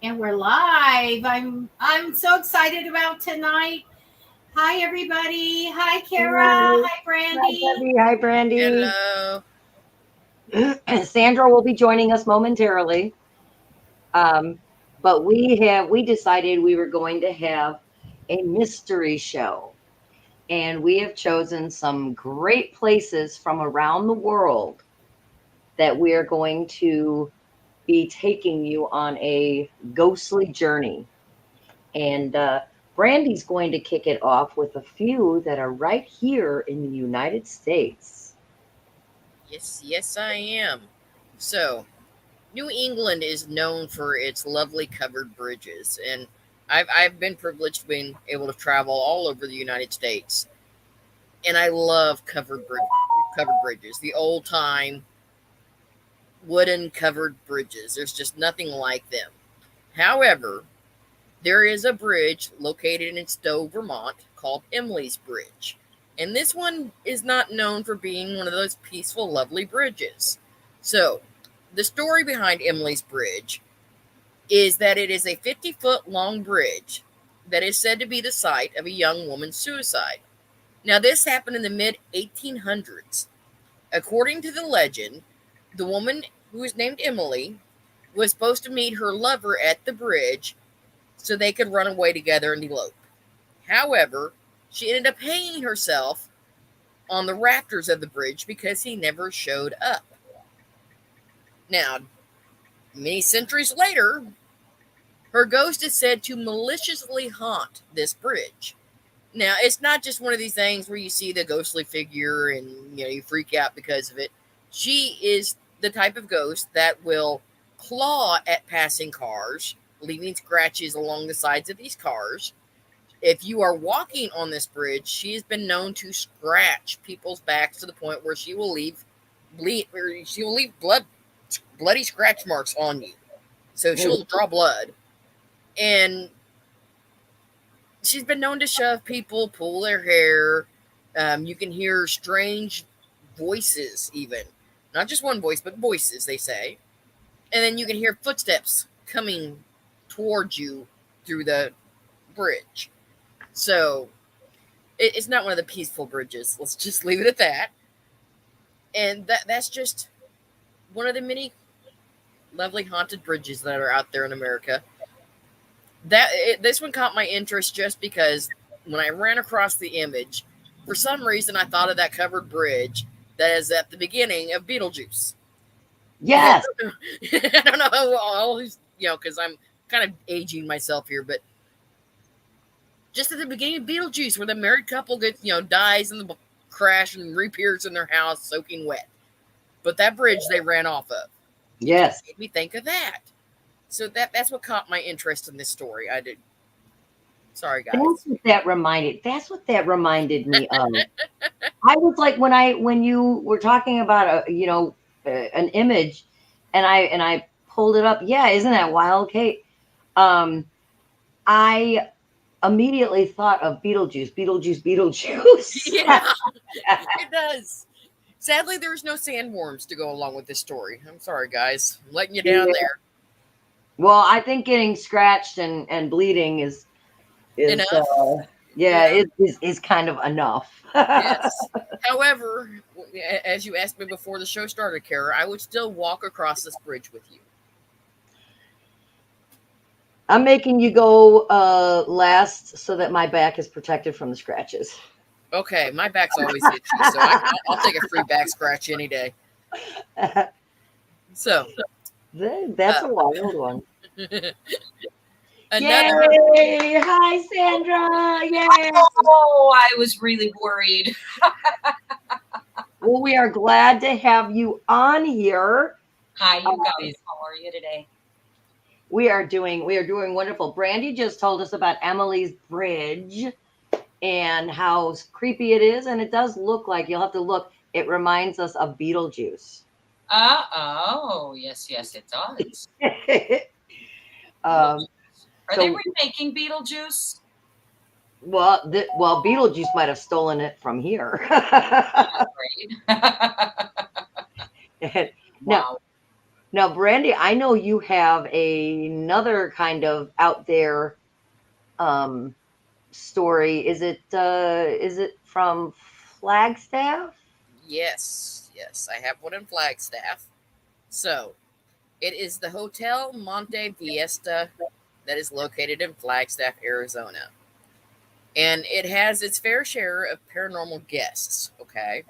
And we're live. I'm so excited about tonight. Hi everybody. Hi Cara. Hi, Hi hi, Brandi. Debbie. Hi, Brandi. Hello. Sandra will be joining us momentarily. Um, but we decided we were going to have a mystery show, and we have chosen some great places from around the world that we are going to be taking you on a ghostly journey. And Brandy's going to kick it off with a few that are right here in the United States. Yes, I am. So, New England is known for its lovely covered bridges, and I've been privileged being able to travel all over the United States, and I love covered bridges. The old time wooden covered bridges. There's just nothing like them. However, there is a bridge located in Stowe, Vermont called Emily's Bridge. And this one is not known for being one of those peaceful, lovely bridges. So, the story behind Emily's Bridge is that it is a 50-foot long bridge that is said to be the site of a young woman's suicide. Now, this happened in the mid 1800s. According to the legend, the woman who was named Emily was supposed to meet her lover at the bridge so they could run away together and elope. However, she ended up hanging herself on the rafters of the bridge because he never showed up. Now, many centuries later, her ghost is said to maliciously haunt this bridge. Now, it's not just one of these things where you see the ghostly figure and you freak out because of it. She is the type of ghost that will claw at passing cars, leaving scratches along the sides of these cars. If you are walking on this bridge, she has been known to scratch people's backs to the point where she will leave bloody scratch marks on you. So she'll draw blood, and she's been known to shove people, pull their hair. You can hear strange voices, even not just one voice, but voices. They say, and then you can hear footsteps coming towards you through the bridge. So it's not one of the peaceful bridges. Let's just leave it at that. And that's just one of the many lovely haunted bridges that are out there in America. This one caught my interest just because when I ran across the image, for some reason I thought of that covered bridge that is at the beginning of Beetlejuice. Yes. I don't know how all these, because I'm kind of aging myself here, but just at the beginning of Beetlejuice, where the married couple gets, dies in the crash and reappears in their house soaking wet. But that bridge they ran off of. Yes. Made me think of that. So that's what caught my interest in this story. I did. Sorry, guys. That's what that reminded me of. I was like when you were talking about an image, and I pulled it up. Yeah, isn't that wild, Kate? I immediately thought of Beetlejuice. Yeah, it does. Sadly, there's no sandworms to go along with this story. I'm sorry, guys. I'm letting you down Yeah. there. Well, I think getting scratched and bleeding is Enough. is kind of enough. Yes. However, as you asked me before the show started, Cara, I would still walk across this bridge with you. I'm making you go last so that my back is protected from the scratches. Okay, my back's always itchy, so I'll take a free back scratch any day. So, That's a wild one. another. Yay! Hi, Sandra! Yay! Oh, I was really worried. Well, we are glad to have you on here. Hi, you guys. How are you today? We are doing wonderful. Brandi just told us about Emily's Bridge and how creepy it is, and it does look like, you'll have to look. It reminds us of Beetlejuice. Oh, yes, it does. Are they remaking Beetlejuice? Well, Beetlejuice might have stolen it from here. Wow. Now, Brandi, I know you have another kind of out there um, story. Is it from Flagstaff? Yes, I have one in Flagstaff. So it is the Hotel Monte Fiesta that is located in Flagstaff, Arizona. And it has its fair share of paranormal guests, okay?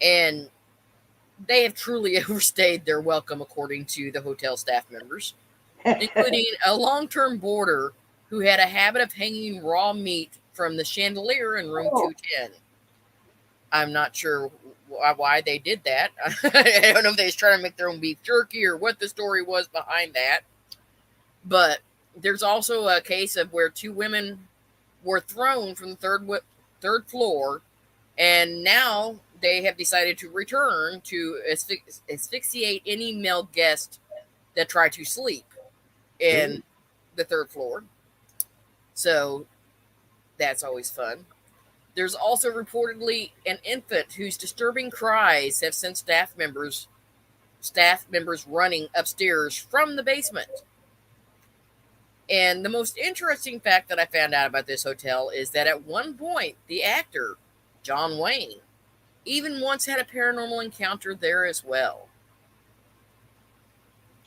And they have truly overstayed their welcome, according to the hotel staff members, including a long term boarder who had a habit of hanging raw meat from the chandelier in room Oh. 210. I'm not sure why they did that. I don't know if they was trying to make their own beef jerky or what the story was behind that. But there's also a case of where two women were thrown from the third floor, and now they have decided to return to asphyxiate any male guest that try to sleep in the third floor. So that's always fun. There's also reportedly an infant whose disturbing cries have sent staff members running upstairs from the basement. And the most interesting fact that I found out about this hotel is that at one point, the actor, John Wayne, even once had a paranormal encounter there as well.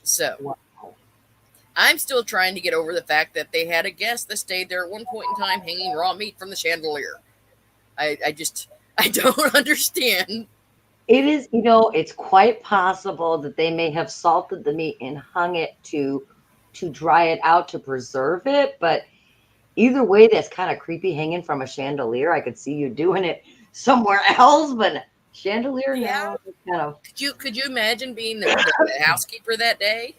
So, Wow. I'm still trying to get over the fact that they had a guest that stayed there at one point in time hanging raw meat from the chandelier. I don't understand. It is, it's quite possible that they may have salted the meat and hung it to dry it out to preserve it. But either way, that's kind of creepy hanging from a chandelier. I could see you doing it somewhere else, but chandelier, Yeah. no, it's kind of. Could you imagine being the housekeeper that day?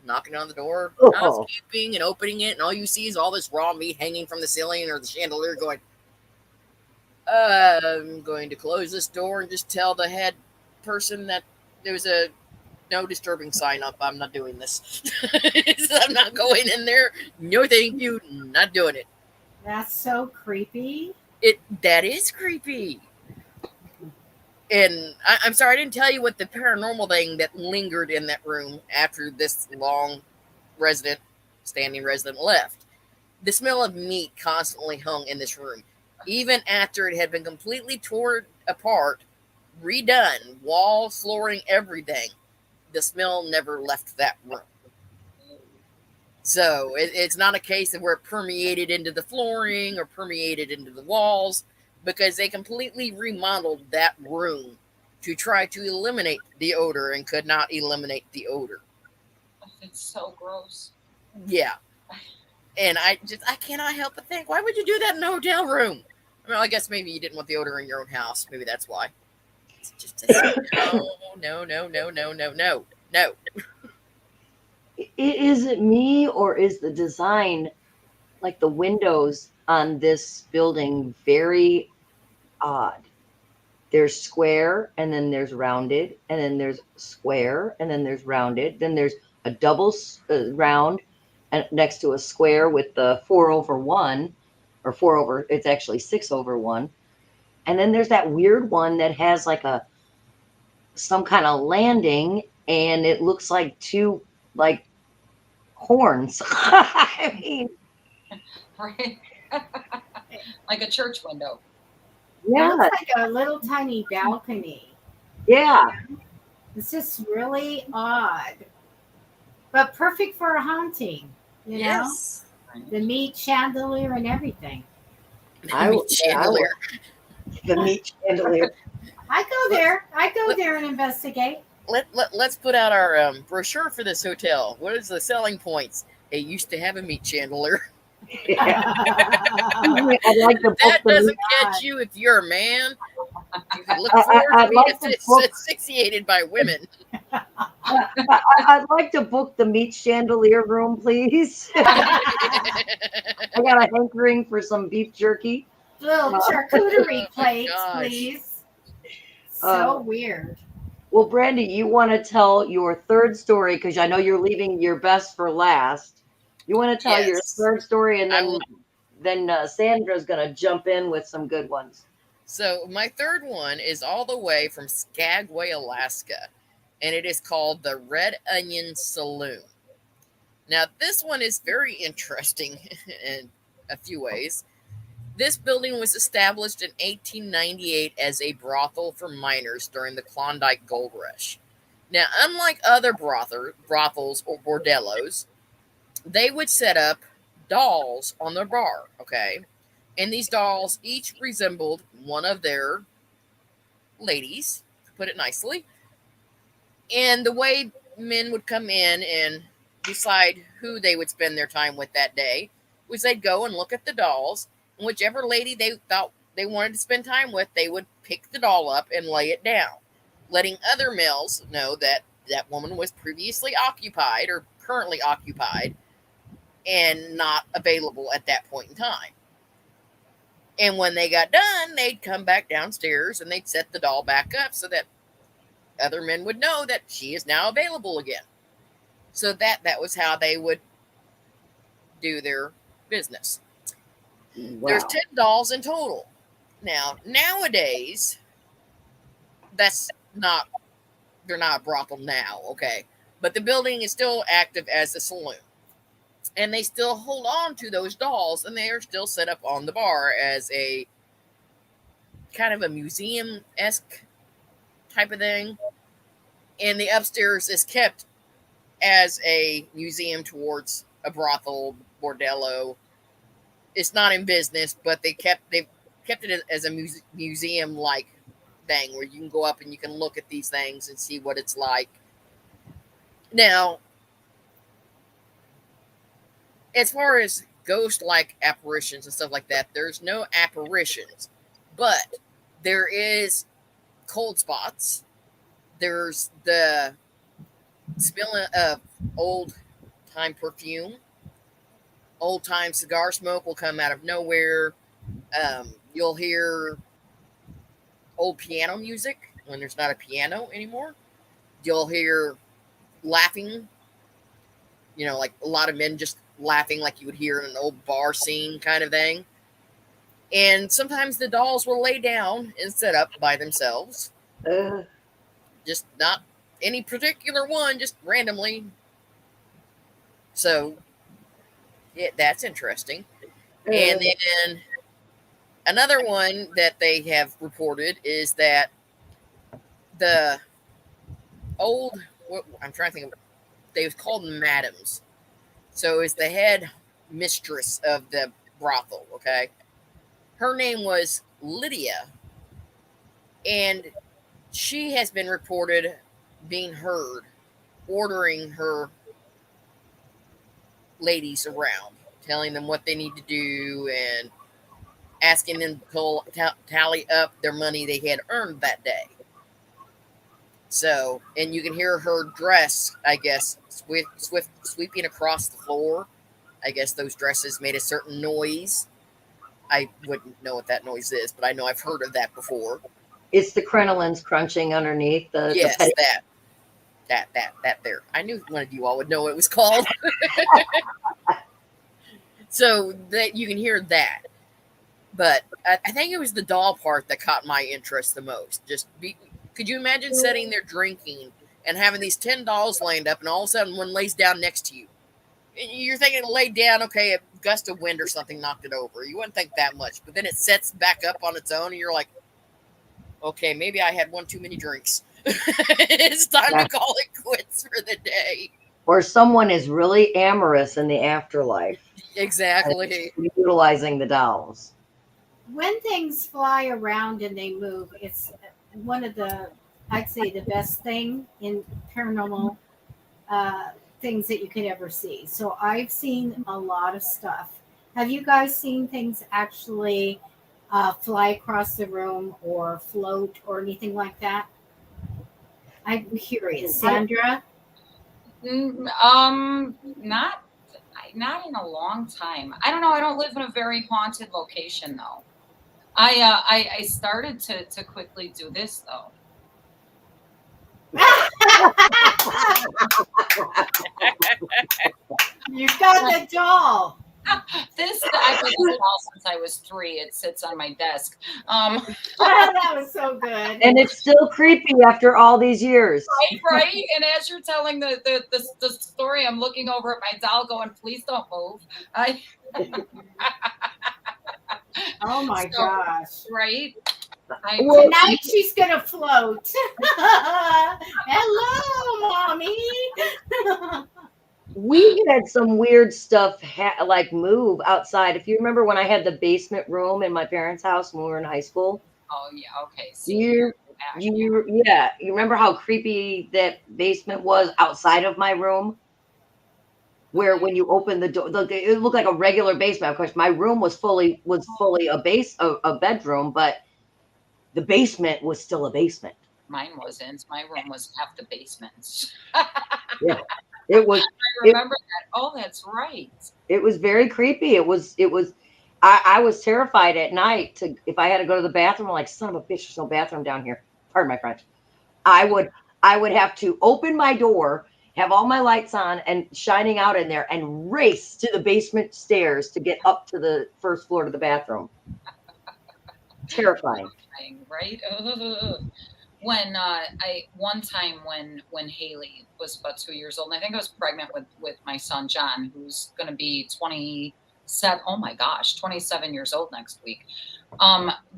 Knocking on the door, Oh. housekeeping, and opening it, and all you see is all this raw meat hanging from the ceiling or the chandelier going, I'm going to close this door and just tell the head person that there's a no disturbing sign up. I'm not doing this. I'm not going in there. No, thank you. Not doing it. That's so creepy. That is creepy. And I'm sorry, I didn't tell you what the paranormal thing that lingered in that room after this standing resident left. The smell of meat constantly hung in this room. Even after it had been completely torn apart, redone, walls, flooring, everything, the smell never left that room. So it's not a case of where it permeated into the flooring or permeated into the walls, because they completely remodeled that room to try to eliminate the odor and could not eliminate the odor. It's so gross. Yeah. And I cannot help but think, why would you do that in a hotel room? I mean, I guess maybe you didn't want the odor in your own house. Maybe that's why. It's just no. Is it me, or is the design, like the windows on this building, very odd? There's square, and then there's rounded, and then there's square, and then there's rounded. Then there's a double round and next to a square with the 4/1, or it's actually 6/1. And then there's that weird one that has like some kind of landing, and it looks like two like horns. I mean, Right? Like a church window. It yeah, looks like a little tiny balcony. yeah. It's just really odd, but perfect for a haunting. Yes. The meat chandelier and everything. Chandelier. The meat chandelier. I go there and investigate. Let's put out our brochure for this hotel. What is the selling points? It used to have a meat chandelier. Yeah. I'd like to book That the doesn't meat. catch you if you're a man. You can look forward to I'd being like to book- asphyxiated by women. I'd like to book the meat chandelier room, please. I got a hankering for some beef jerky. Little charcuterie plates, gosh. please. So weird. Well, Brandi, you want to tell your third story, because I know you're leaving your best for last. You want to tell your Yes. third story, and I will. then Sandra's going to jump in with some good ones. So my third one is all the way from Skagway, Alaska. and it is called the Red Onion Saloon. Now, this one is very interesting in a few ways. This building was established in 1898 as a brothel for miners during the Klondike Gold Rush. Now, unlike other brothels or bordellos, they would set up dolls on their bar, okay? And these dolls each resembled one of their ladies, to put it nicely. And the way men would come in and decide who they would spend their time with that day was they'd go and look at the dolls, and whichever lady they thought they wanted to spend time with, they would pick the doll up and lay it down, letting other males know that that woman was previously occupied or currently occupied and not available at that point in time. And when they got done, they'd come back downstairs and they'd set the doll back up so that other men would know that she is now available again. So that was how they would do their business. Wow. There's 10 dolls in total. Now, nowadays, they're not a brothel now, okay? But the building is still active as a saloon. And they still hold on to those dolls, and they are still set up on the bar as a kind of a museum-esque type of thing. And the upstairs is kept as a museum towards a brothel, bordello. It's not in business, but they've kept it as a museum-like thing where you can go up and you can look at these things and see what it's like. Now, as far as ghost-like apparitions and stuff like that, there's no apparitions, but there is cold spots. There's the smelling of old-time perfume. Old-time cigar smoke will come out of nowhere. You'll hear old piano music when there's not a piano anymore. You'll hear laughing, like a lot of men just laughing like you would hear in an old bar scene kind of thing. And sometimes the dolls will lay down and sit up by themselves. Just not any particular one, just randomly. So, yeah, that's interesting. And then another one that they have reported is that the old, I'm trying to think of, they was called madams. So it's the head mistress of the brothel, okay? Her name was Lydia, and she has been reported being heard ordering her ladies around, telling them what they need to do and asking them to tally up their money they had earned that day. So, and you can hear her dress, I guess, sweeping across the floor. I guess those dresses made a certain noise. I wouldn't know what that noise is, but I know I've heard of that before. It's the crinolines crunching underneath the. Yes, the that there. I knew one of you all would know what it was called. So that you can hear that. But I think it was the doll part that caught my interest the most. Could you imagine sitting there drinking and having these 10 dolls lined up, and all of a sudden one lays down next to you? And you're thinking it laid down, okay, a gust of wind or something knocked it over. You wouldn't think that much. But then it sets back up on its own, and you're like, okay, maybe I had one too many drinks. It's time to call it quits for the day. Or someone is really amorous in the afterlife. Exactly. Utilizing the dolls. When things fly around and they move, it's one of I'd say the best thing in paranormal things that you could ever see. So I've seen a lot of stuff. Have you guys seen things actually fly across the room or float or anything like that? I'm curious. Sandra? Not in a long time. I don't know. I don't live in a very haunted location though. I started to quickly do this though. You got the doll. I've had this house since I was 3. It sits on my desk. That was so good. And it's still creepy after all these years. Right. And as you're telling the story, I'm looking over at my doll going, please don't move. Oh my So, gosh. right. Well, Tonight she's gonna float. Hello, mommy. we had some weird stuff like move outside. If you remember when I had the basement room in my parents' house when we were in high school. Oh yeah, okay. You remember how creepy that basement was outside of my room? Where when you open the door, it looked like a regular basement. Of course, my room was fully a bedroom, but the basement was still a basement. Mine wasn't. My room was half the basement. Yeah, it was. I remember that. Oh, that's right. It was very creepy. It was. I was terrified at night if I had to go to the bathroom. I'm like, son of a bitch, there's no bathroom down here. Pardon my French. I would have to open my door, have all my lights on and shining out in there, and race to the basement stairs to get up to the first floor to the bathroom. Terrifying. Right? One time when Haley was about 2 years old, and I think I was pregnant with my son John, who's going to be 27. Oh my gosh, 27 years old next week.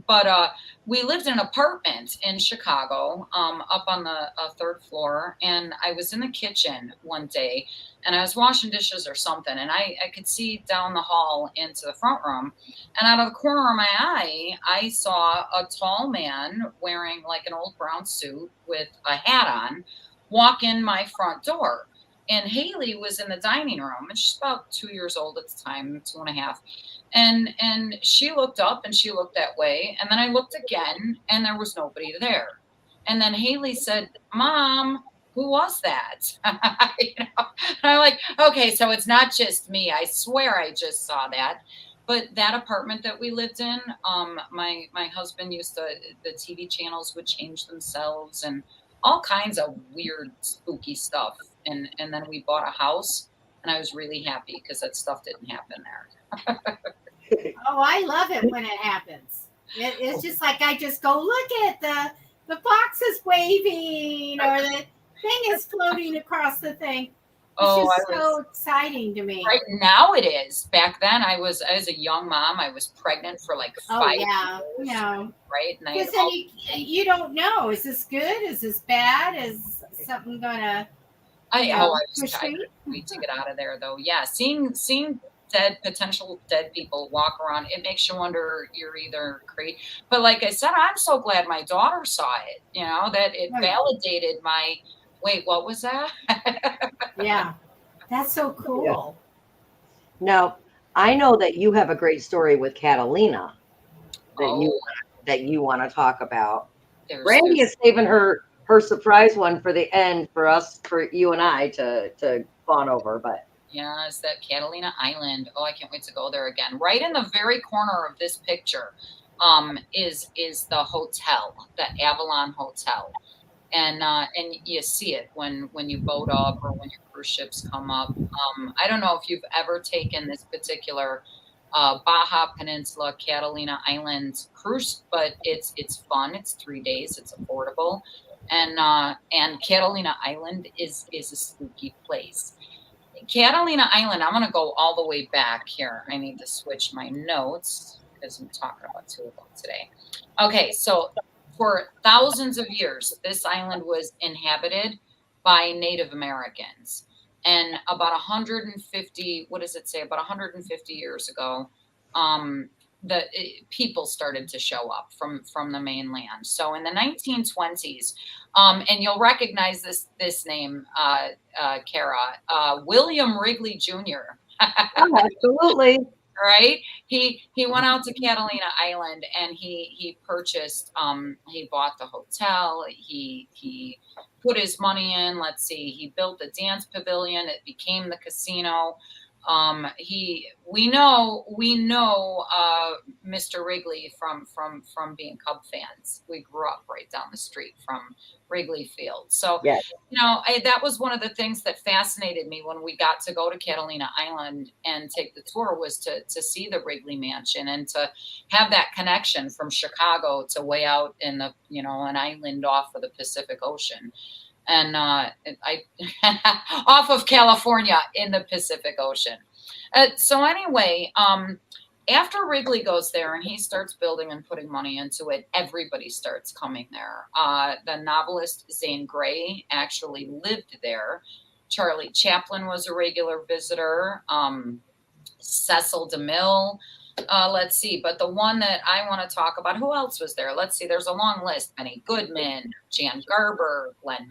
But we lived in an apartment in Chicago, up on the 3rd floor, and I was in the kitchen one day, and I was washing dishes or something, and I could see down the hall into the front room, and out of the corner of my eye, I saw a tall man wearing like an old brown suit with a hat on walk in my front door. And Haley was in the dining room, and she's about 2 years old at the time, 2.5. And she looked up and she looked that way. And then I looked again and there was nobody there. And then Haley said, Mom, who was that? And I'm like, okay, so it's not just me. I swear I just saw that. But that apartment that we lived in, my husband used to, the TV channels would change themselves and all kinds of weird, spooky stuff. And then we bought a house, and I was really happy because that stuff didn't happen there. Oh, I love it when it happens. It's just like I just go, look at the box is waving or the thing is floating across the thing. It's just so exciting to me. Right now it is. Back then I was a young mom. I was pregnant for like 5 years. Yeah. Right. Because then you don't know. Is this good? Is this bad? Is something gonna push me? We to get out of there though. Yeah. Seeing potential dead people walk around, it makes you wonder you're either crazy. But like I said, I'm so glad my daughter saw it, that it validated my wait, what was that? Yeah. That's so cool. Yeah. Now, I know that you have a great story with Catalina that you want to talk about. Brandi is saving her surprise one for the end for you and I to fawn over, but yeah, it's that Catalina Island. Oh, I can't wait to go there again. Right in the very corner of this picture is the hotel, the Avalon Hotel. And you see it when you boat up or when your cruise ships come up. I don't know if you've ever taken this particular Baja Peninsula Catalina Island cruise, but it's fun. It's 3 days. It's affordable, and Catalina Island is a spooky place. Catalina Island. I'm gonna go all the way back here. I need to switch my notes because I'm talking about 2 of them today. Okay, so for thousands of years, this island was inhabited by Native Americans. And about 150, what does it say? About 150 years ago, people started to show up from the mainland. So in the 1920s, and you'll recognize this name, Cara, William Wrigley Jr. Oh, absolutely. Right. He went out to Catalina Island and he purchased, he bought the hotel. He put his money in. Let's see. He built the dance pavilion. It became the casino. We know Mr. Wrigley from being Cub fans. We grew up right down the street from Wrigley Field. So, Yeah. that was one of the things that fascinated me when we got to go to Catalina Island and take the tour, was to see the Wrigley Mansion and to have that connection from Chicago to way out in the, an island off of the Pacific Ocean. And I off of California in the Pacific Ocean. So anyway, after Wrigley goes there and he starts building and putting money into it, everybody starts coming there. The novelist Zane Grey actually lived there. Charlie Chaplin was a regular visitor. Cecil DeMille. Let's see. But the one that I want to talk about, who else was there? Let's see. There's a long list. Benny Goodman, Jan Garber, Glenn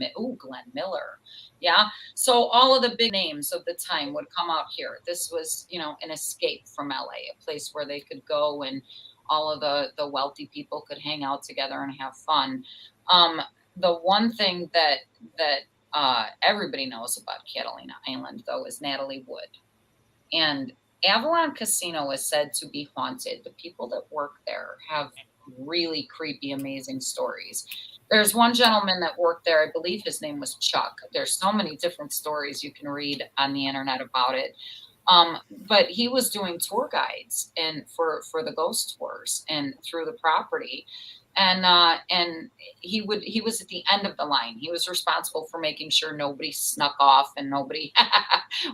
Miller. Yeah. So all of the big names of the time would come out here. This was, an escape from LA, a place where they could go and all of the wealthy people could hang out together and have fun. The one thing that everybody knows about Catalina Island, though, is Natalie Wood. And Avalon Casino is said to be haunted. The people that work there have really creepy, amazing stories. There's one gentleman that worked there. I believe his name was Chuck. There's so many different stories you can read on the internet about it. But he was doing tour guides and for the ghost tours and through the property. And he was at the end of the line. He was responsible for making sure nobody snuck off and nobody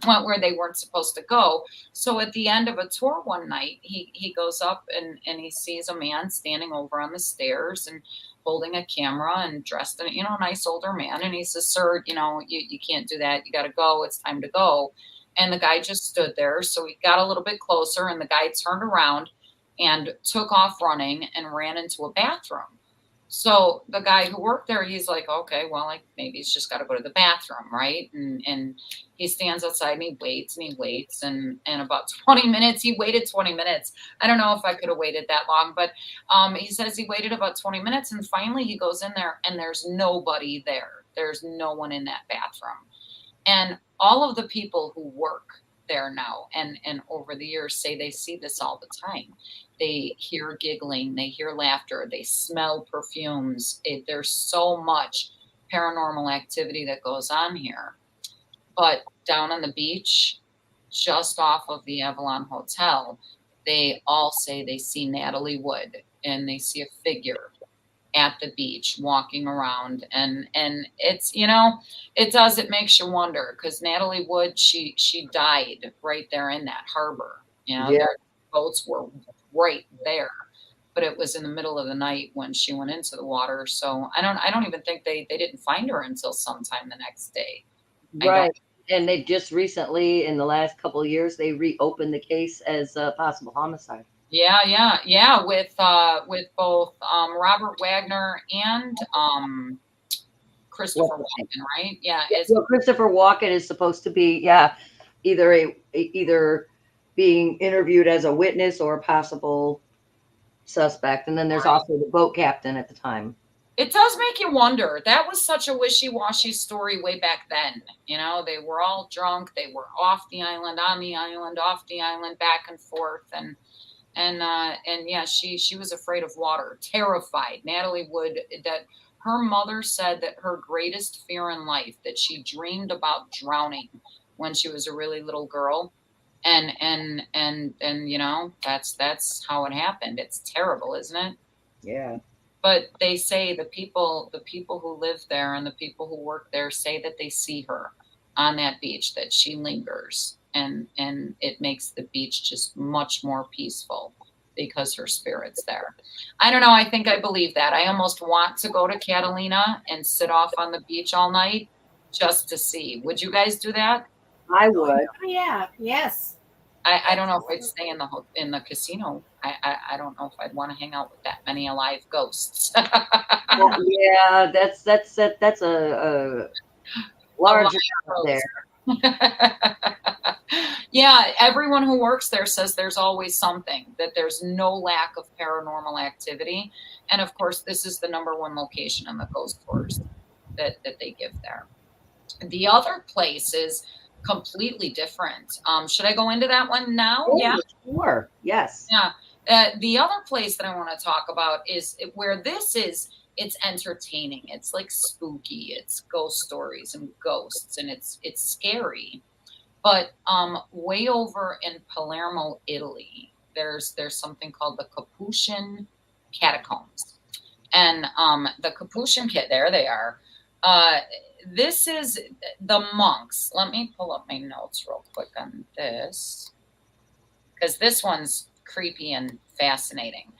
went where they weren't supposed to go. So at the end of a tour one night, he goes up and he sees a man standing over on the stairs and holding a camera and dressed in, a nice older man. And he says, "Sir, you can't do that. You got to go. It's time to go." And the guy just stood there. So he got a little bit closer and the guy turned around and took off running and ran into a bathroom. So the guy who worked there, he's like, okay, well, maybe he's just got to go to the bathroom, right? And he stands outside and he waits and about 20 minutes, he waited 20 minutes. I don't know if I could have waited that long, but he says he waited about 20 minutes and finally he goes in there and there's nobody there. There's no one in that bathroom. And all of the people who work there now and over the years say they see this all the time. They hear giggling, they hear laughter, they smell perfumes. There's so much paranormal activity that goes on here. But down on the beach, just off of the Avalon Hotel, they all say they see Natalie Wood and they see a figure at the beach walking around, and it's it makes you wonder, because Natalie Wood, she died right there in that harbor. Yeah. Their boats were right there, but it was in the middle of the night when she went into the water. So I don't even think they didn't find her until sometime the next day. Right. And they just recently, in the last couple of years, they reopened the case as a possible homicide. Yeah. With both Robert Wagner and Christopher Walken, right? Yeah. Well, Christopher Walken is supposed to be, either being interviewed as a witness or a possible suspect, and then there's also the boat captain at the time. It does make you wonder. That was such a wishy-washy story way back then. They were all drunk. They were off the island, on the island, off the island, back and forth, and yeah, she was afraid of water, terrified. Natalie Wood, that her mother said that her greatest fear in life, that she dreamed about drowning when she was a really little girl, and that's how it happened. It's terrible, isn't it? Yeah. But they say the people who live there and the people who work there say that they see her on that beach, that she lingers. And it makes the beach just much more peaceful because her spirit's there. I don't know. I think I believe that. I almost want to go to Catalina and sit off on the beach all night just to see. Would you guys do that? I would. Oh, yeah. Yes. I don't know if I'd stay in the casino. I don't know if I'd want to hang out with that many alive ghosts. Well, yeah, that's a large amount there. Yeah, everyone who works there says there's always something, that there's no lack of paranormal activity. And of course, this is the #1 location on the ghost tours that they give there. The other place is completely different. Should I go into that one now? Oh, Yeah. sure. Yes. Yeah. The other place that I want to talk about is where this is. It's entertaining. It's like spooky. It's ghost stories and ghosts, and it's scary. But way over in Palermo, Italy, there's something called the Capuchin catacombs, and the Capuchin kit. There they are. Uh, this is the monks. Let me pull up my notes real quick on this, because this one's creepy and fascinating.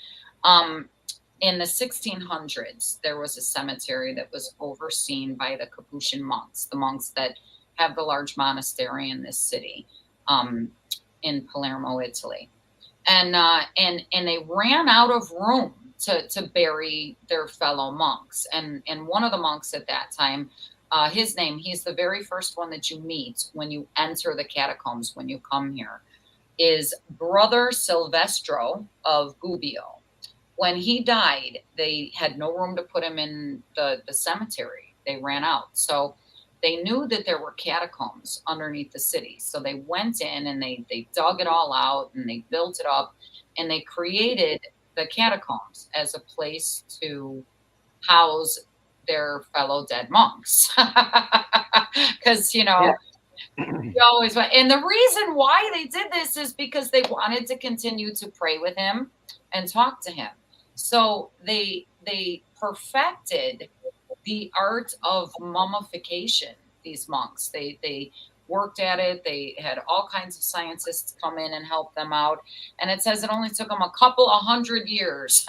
In the 1600s, there was a cemetery that was overseen by the Capuchin monks, the monks that have the large monastery in this city, in Palermo, Italy, and they ran out of room to bury their fellow monks, and one of the monks at that time, he's the very first one that you meet when you enter the catacombs when you come here, is Brother Silvestro of Gubbio. When he died, they had no room to put him in the cemetery. They ran out. So they knew that there were catacombs underneath the city. So they went in and they dug it all out and they built it up, and they created the catacombs as a place to house their fellow dead monks. Because, Yeah. you always want, and the reason why they did this is because they wanted to continue to pray with him and talk to him. So they perfected the art of mummification. These monks, they worked at it. They had all kinds of scientists come in and help them out. And it says it only took them a couple of 100 years,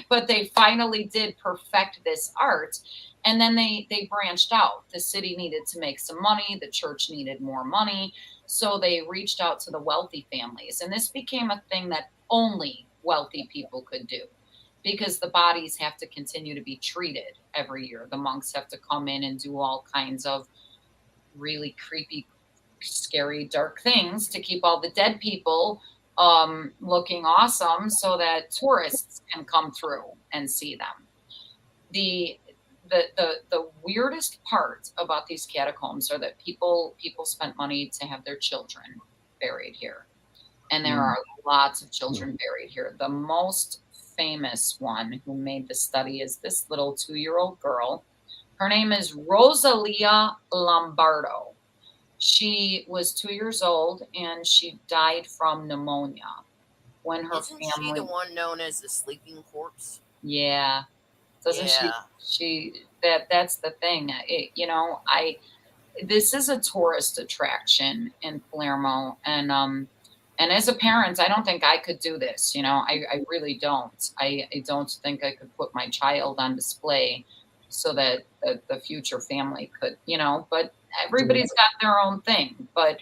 but they finally did perfect this art. And then they branched out. The city needed to make some money. The church needed more money. So they reached out to the wealthy families. And this became a thing that only wealthy people could do, because the bodies have to continue to be treated every year. The monks have to come in and do all kinds of really creepy, scary, dark things to keep all the dead people looking awesome so that tourists can come through and see them. The weirdest part about these catacombs are that people spent money to have their children buried here. And there are lots of children buried here. The most famous one who made the study is this little 2-year-old girl. Her name is Rosalia Lombardo. She was 2 years old and she died from pneumonia when her Isn't she the one known as the sleeping corpse? Yeah. Doesn't she that's the thing. This is a tourist attraction in Palermo, and as a parent, I don't think I could do this. I really don't. I don't think I could put my child on display so that the future family could, but everybody's got their own thing. But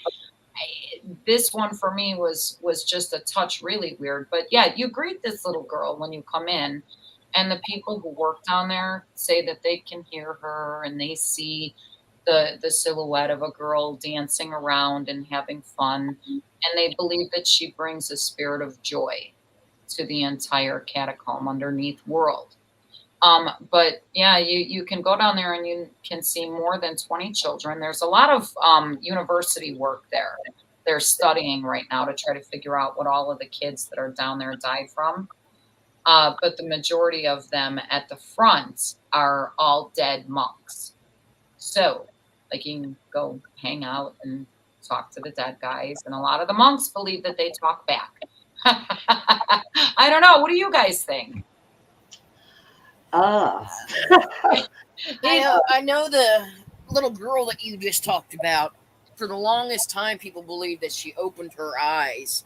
this one for me was just a touch really weird. But yeah, you greet this little girl when you come in, and the people who work down there say that they can hear her and they see the silhouette of a girl dancing around and having fun. And they believe that she brings a spirit of joy to the entire catacomb underneath world. But yeah, you can go down there and you can see more than 20 children. There's a lot of university work there. They're studying right now to try to figure out what all of the kids that are down there died from. But the majority of them at the front are all dead monks. So like you can go hang out and talk to the dead guys. And a lot of the monks believe that they talk back. I don't know. What do you guys think? Ah. I know the little girl that you just talked about. For the longest time, people believed that she opened her eyes.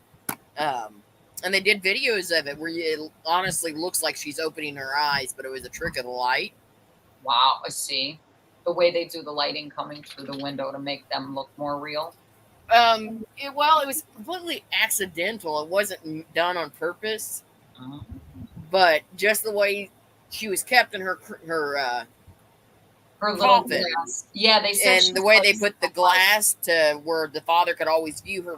And they did videos of it where it honestly looks like she's opening her eyes, but it was a trick of the light. Wow, I see. The way they do the lighting coming through the window to make them look more real. It was completely accidental. It wasn't done on purpose. But just the way she was kept in her little coffin. glass. Yeah, they said, and the way they put the glass to where the father could always view her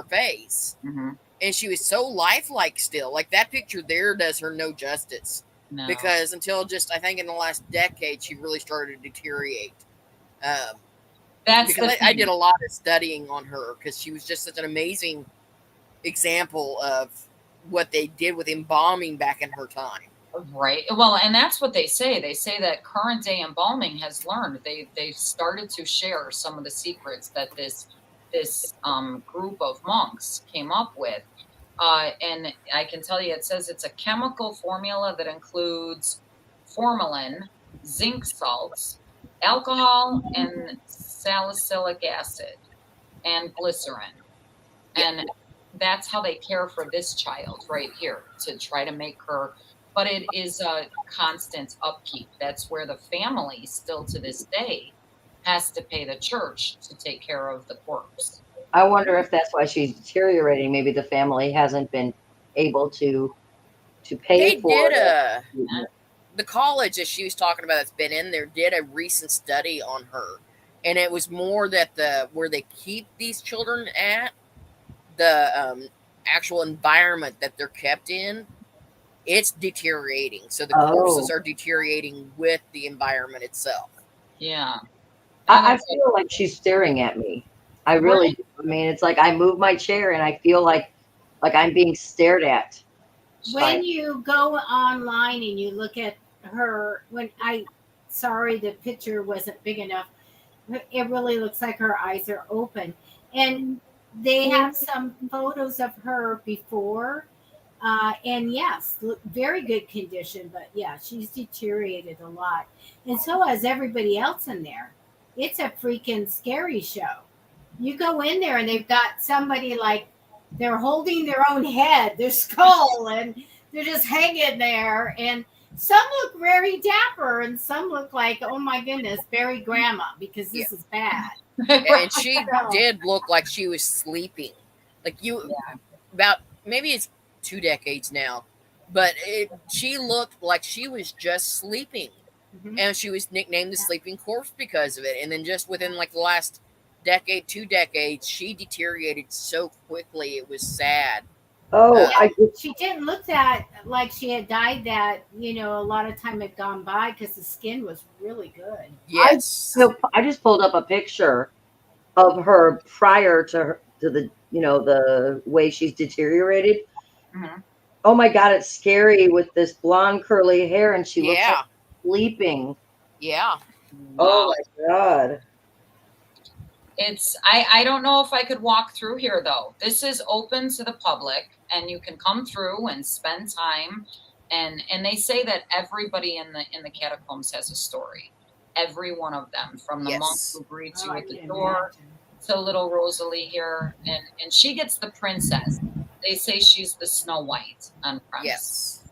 face. Mm-hmm. And she was so lifelike still. Like that picture there does her no justice. No. Because until just, I think in the last decade, she really started to deteriorate. That's because the thing. I did a lot of studying on her because she was just such an amazing example of what they did with embalming back in her time. Right. Well, and that's what they say. They say that current day embalming has learned. They've started to share some of the secrets that this group of monks came up with. And I can tell you, it says it's a chemical formula that includes formalin, zinc salts, alcohol, and salicylic acid, and glycerin. Yeah. And that's how they care for this child right here, to try to make her. But it is a constant upkeep. That's where the family still to this day has to pay the church to take care of the corpse. I wonder if that's why she's deteriorating. Maybe the family hasn't been able to pay They for did it. the college that she was talking about that's been in there did a recent study on her, and it was more that the where they keep these children at, the actual environment that they're kept in, it's deteriorating. So the corpses Oh, are deteriorating with the environment itself. Yeah. And I it's feel like she's staring at me. I like, really right? do. I mean, it's like I move my chair and I feel like I'm being stared at. When you go online and you look at her, sorry, the picture wasn't big enough. It really looks like her eyes are open. And they have some photos of her before. And yes, very good condition, but yeah, she's deteriorated a lot. And so has everybody else in there. It's a freaking scary show. You go in there and they've got somebody like they're holding their own head, their skull, and they're just hanging there. And some look very dapper, and some look like, oh my goodness, Barry Grandma, because Yeah. this is bad. And she So- did look like she was sleeping. Like about maybe it's 2 decades now, but she looked like she was just sleeping. Mhm. And she was nicknamed the sleeping corpse because of it. And then just within like the last decade, 2 decades, she deteriorated so quickly. It was sad. Oh, Uh, She didn't look that like she had died that, a lot of time had gone by because the skin was really good. yes. so I just pulled up a picture of her prior to the the way she's deteriorated. Mhm. Oh my God, it's scary with this blonde curly hair, and she looks like Yeah. sleeping. Yeah. Oh Wow. my God. It's I don't know if I could walk through here though. This is open to the public and you can come through and spend time, and they say that everybody in the catacombs has a story. Every one of them, from the monk Yes. who greets Oh, you I at the can door imagine. to little Rosalie here, and she gets the princess. They say she's the Snow White on premise. Yes.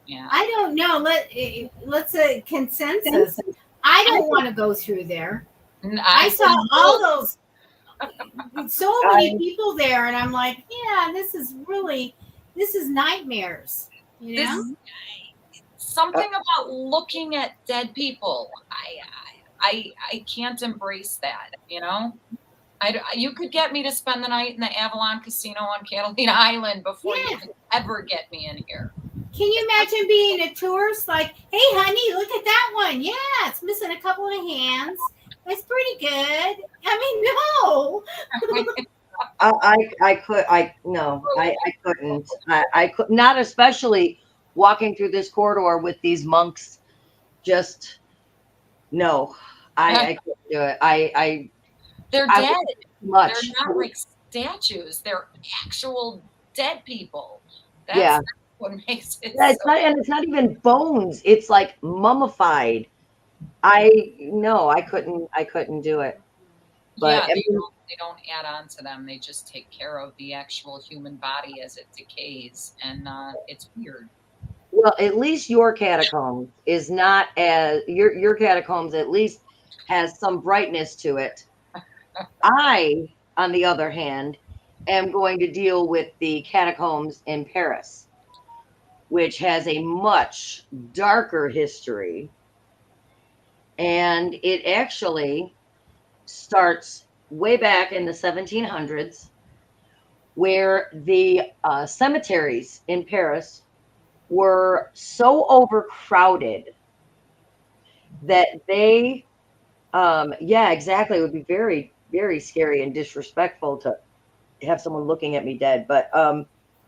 Yeah. I don't know. Let's consensus. I don't want to go through there. I saw all those so many people there, and I'm like, yeah, this is nightmares. This something about looking at dead people. I can't embrace that. You could get me to spend the night in the Avalon Casino on Catalina Island before you Yeah. could ever get me in here. Can you imagine being a tourist like, hey, honey, look at that one. Yeah, it's missing a couple of hands. That's pretty good. I mean, no. I couldn't. I could not, especially walking through this corridor with these monks. Just no, I couldn't do it. They're I dead. wouldn't do much. They're not like statues. They're actual dead people. Yeah. That's what makes it Yeah, it's so. not, and it's not even bones. It's like mummified. No, I couldn't do it. But Yeah, I mean, they don't add on to them. They just take care of the actual human body as it decays, and it's weird. well, at least your catacombs is not as your catacombs at least has some brightness to it. I, on the other hand, am going to deal with the catacombs in Paris, which has a much darker history, and it actually starts way back in the 1700s, where the cemeteries in Paris were so overcrowded that they Yeah, exactly. It would be very, very scary and disrespectful to have someone looking at me dead. But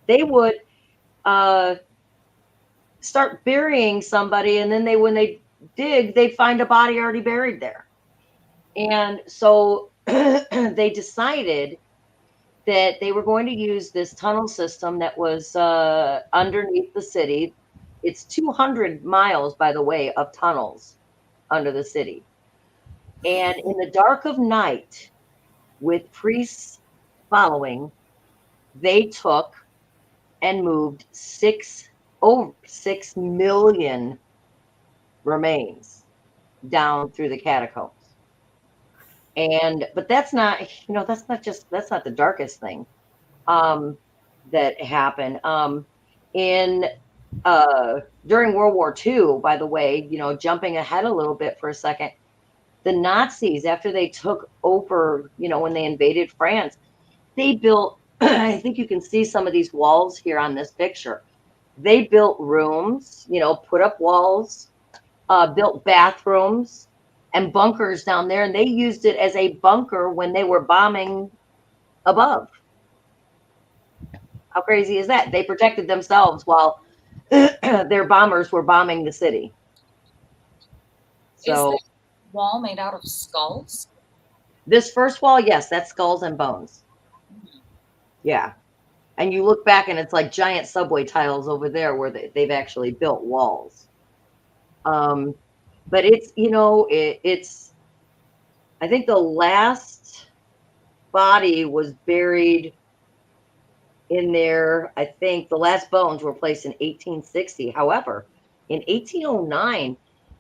they would uh, start burying somebody, and then when they dig, they'd find a body already buried there. And so they decided that they were going to use this tunnel system that was underneath the city. It's 200 miles, by the way, of tunnels under the city. And in the dark of night, with priests following, they took and moved over 6 million remains down through the catacombs. And but that's not, that's not the darkest thing that happened. In During World War II, by the way, jumping ahead a little bit for a second, the Nazis, after they took over, when they invaded France, they built, I think you can see some of these walls here on this picture. They built rooms, put up walls, built bathrooms and bunkers down there, and they used it as a bunker when they were bombing above. How crazy is that? They protected themselves while their bombers were bombing the city. Is So the wall made out of skulls? this first wall, yes, that's skulls and bones. Yeah. And you look back and it's like giant subway tiles over there where they've actually built walls. But it's, I think the last body was buried in there. I think the last bones were placed in 1860. However, in 1809,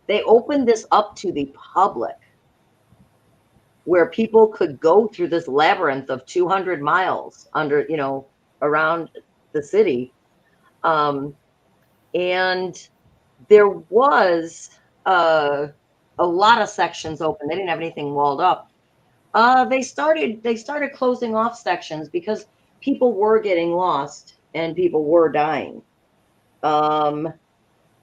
they opened this up to the public where people could go through this labyrinth of 200 miles under, around the city. And there was a lot of sections open. They didn't have anything walled up. They started closing off sections because people were getting lost and people were dying. And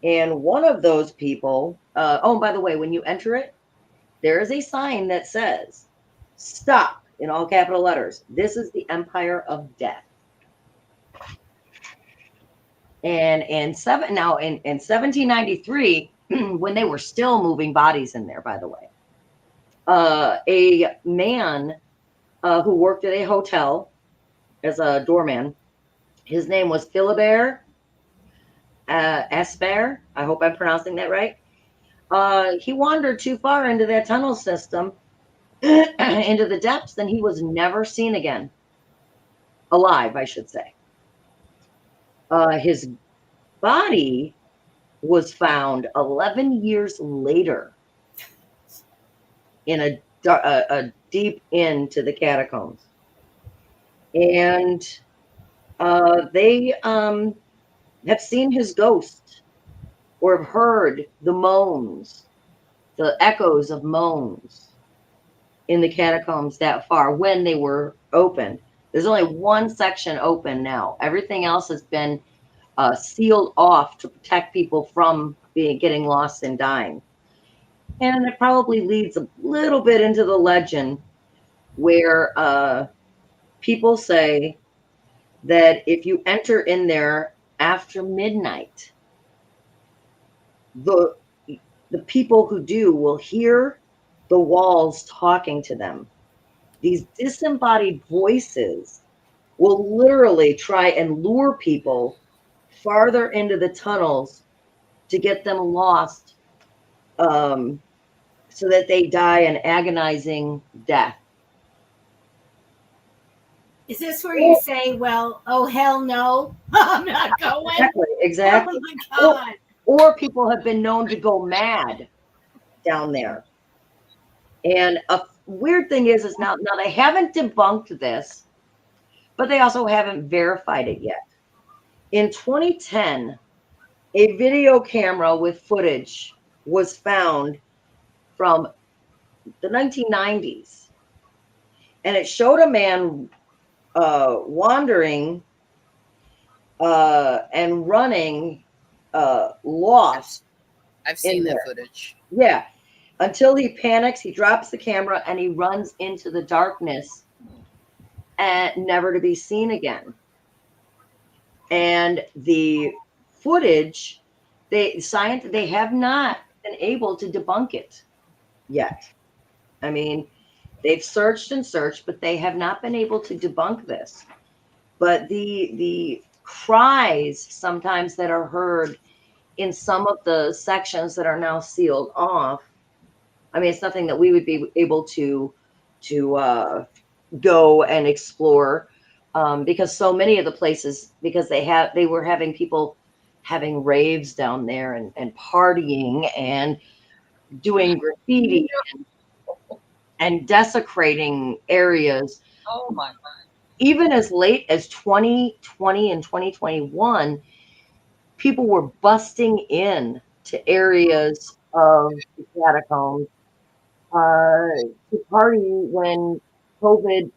one of those people, oh, by the way, when you enter it, there is a sign that says, "Stop," in all capital letters. This is the Empire of Death. And in 1793, when they were still moving bodies in there, by the way, a man who worked at a hotel as a doorman, his name was Philibert Esper. I hope I'm pronouncing that right. He wandered too far into that tunnel system, into the depths, and he was never seen again. Alive, I should say. His body was found 11 years later in a deep into the catacombs. And they have seen his ghost or have heard the moans, the echoes of moans in the catacombs that far when they were open. There's only one section open now. Everything else has been sealed off to protect people from getting lost and dying. And it probably leads a little bit into the legend where people say that if you enter in there after midnight, the people who do will hear the walls talking to them. These disembodied voices will literally try and lure people farther into the tunnels to get them lost, so that they die an agonizing death. Is this where you say, well, oh, hell no, I'm not going? Exactly. Oh, my God. Or people have been known to go mad down there. And a weird thing is now they haven't debunked this, but they also haven't verified it yet. In 2010, a video camera with footage was found from the 1990s, and it showed a man wandering and running lost. I've seen in that there. footage. Yeah. until he panics, he drops the camera, and he runs into the darkness and never to be seen again. And the footage, they have not been able to debunk it yet. I mean, they've searched and searched, but they have not been able to debunk this. But the cries sometimes that are heard in some of the sections that are now sealed off, I mean, it's nothing that we would be able to go and explore, because so many of the places, because they were having people having raves down there and partying and doing graffiti and desecrating areas. Oh my God. Even as late as 2020 and 2021, people were busting in to areas of the catacombs to party when COVID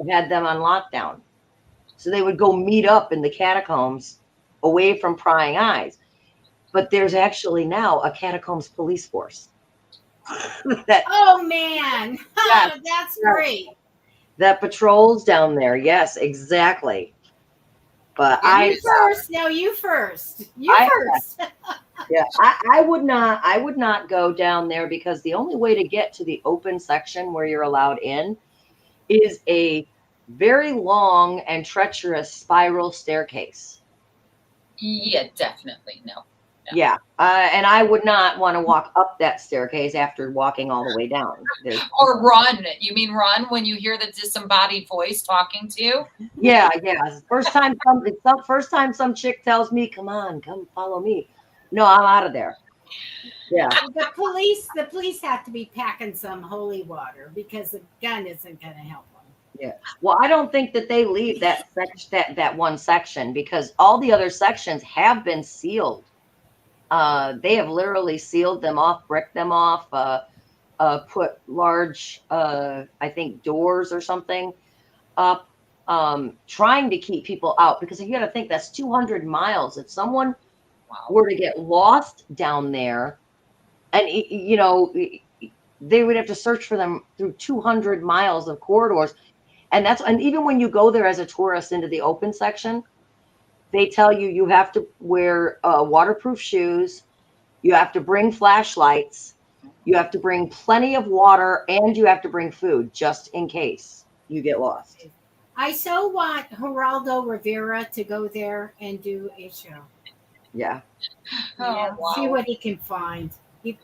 had them on lockdown. So they would go meet up in the catacombs away from prying eyes. But there's actually now a catacombs police force. Oh man, Yes, that's yes. great. That patrols down there. Yes, exactly. But You first. Now you first. First. Yeah, I would not go down there, because the only way to get to the open section where you're allowed in is a very long and treacherous spiral staircase. Yeah, definitely no. Yeah, and I would not want to walk up that staircase after walking all the way down. Or run. You mean run when you hear the disembodied voice talking to you? Yeah. First time some chick tells me, "Come on, come follow me." No, I'm out of there. Yeah. The police have to be packing some holy water, because the gun isn't going to help them. Yeah. Well, I don't think that they leave that one section, because all the other sections have been sealed. They have literally sealed them off, bricked them off, put large, I think, doors or something up, trying to keep people out, because you got to think that's 200 miles. If someone were to get lost down there, and they would have to search for them through 200 miles of corridors. And even when you go there as a tourist into the open section, they tell you have to wear waterproof shoes, you have to bring flashlights, you have to bring plenty of water, and you have to bring food just in case you get lost. I so want Geraldo Rivera to go there and do a show. Yeah. See what he can find. Break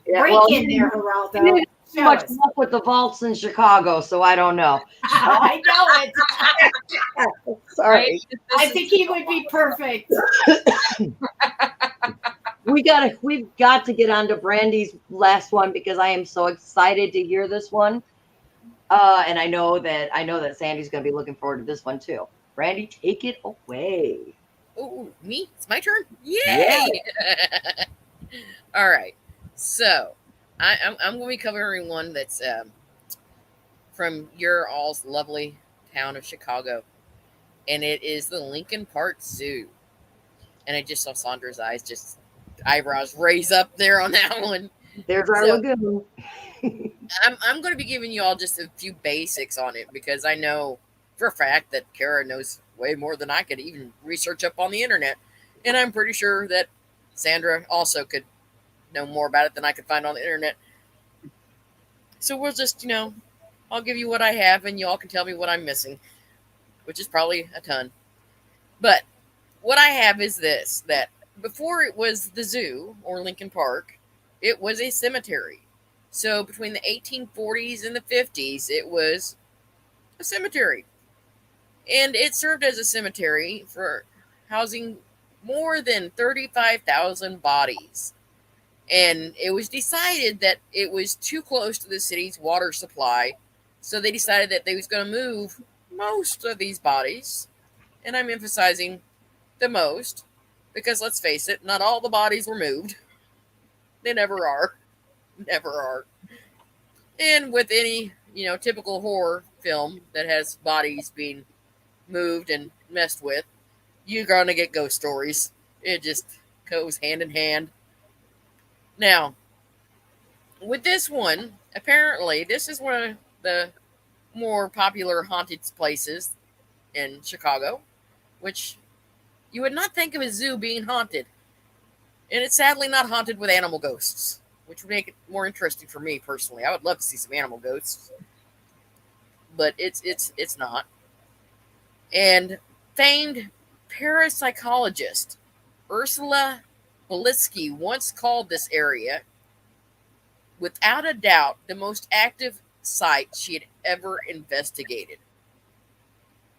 in there, Geraldo. He didn't too much luck with the vaults in Chicago, so I don't know. I know it. Sorry. I think he would be perfect. We've got to get on to Brandi's last one, because I am so excited to hear this one. And I know that Sandy's going to be looking forward to this one too. Brandi, take it away. Oh, me? It's my turn? Yay! Yeah. All right. So, I'm going to be covering one that's from your all's lovely town of Chicago. And it is the Lincoln Park Zoo. And I just saw Sandra's eyebrows raise up there on that one. There's our lagoon. I'm going to be giving you all just a few basics on it, because I know for a fact that Cara knows way more than I could even research up on the internet. And I'm pretty sure that Sandra also could know more about it than I could find on the internet. So we'll just, I'll give you what I have, and y'all can tell me what I'm missing, which is probably a ton. But what I have is this, that before it was the zoo or Lincoln Park, it was a cemetery. So between the 1840s and the 50s, it was a cemetery. And it served as a cemetery for housing more than 35,000 bodies. And it was decided that it was too close to the city's water supply. So they decided that they was going to move most of these bodies. And I'm emphasizing the most, because let's face it, not all the bodies were moved. They never are. Never are. And with any, typical horror film that has bodies being moved and messed with, you're going to get ghost stories. It just goes hand in hand. Now, with this one, apparently, this is one of the more popular haunted places in Chicago, which you would not think of a zoo being haunted. And it's sadly not haunted with animal ghosts, which would make it more interesting for me personally. I would love to see some animal ghosts, but it's not. And famed parapsychologist Ursula Belitsky once called this area, without a doubt, the most active site she had ever investigated.